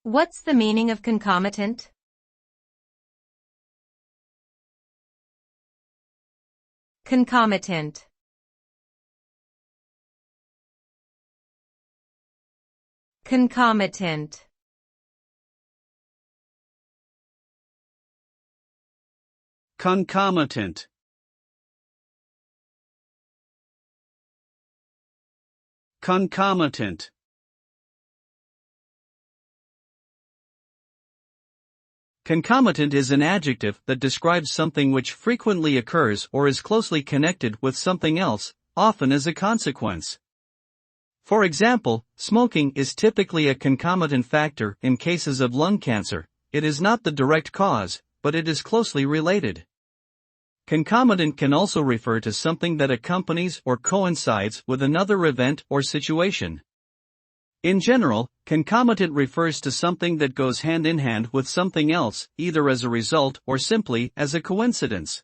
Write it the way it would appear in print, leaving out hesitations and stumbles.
What's the meaning of concomitant? Concomitant. Concomitant. Concomitant. Concomitant. Concomitant is an adjective that describes something which frequently occurs or is closely connected with something else, often as a consequence. For example, smoking is typically a concomitant factor in cases of lung cancer. It is not the direct cause, but it is closely related. Concomitant can also refer to something that accompanies or coincides with another event or situation. In general, concomitant refers to something that goes hand in hand with something else, either as a result or simply as a coincidence.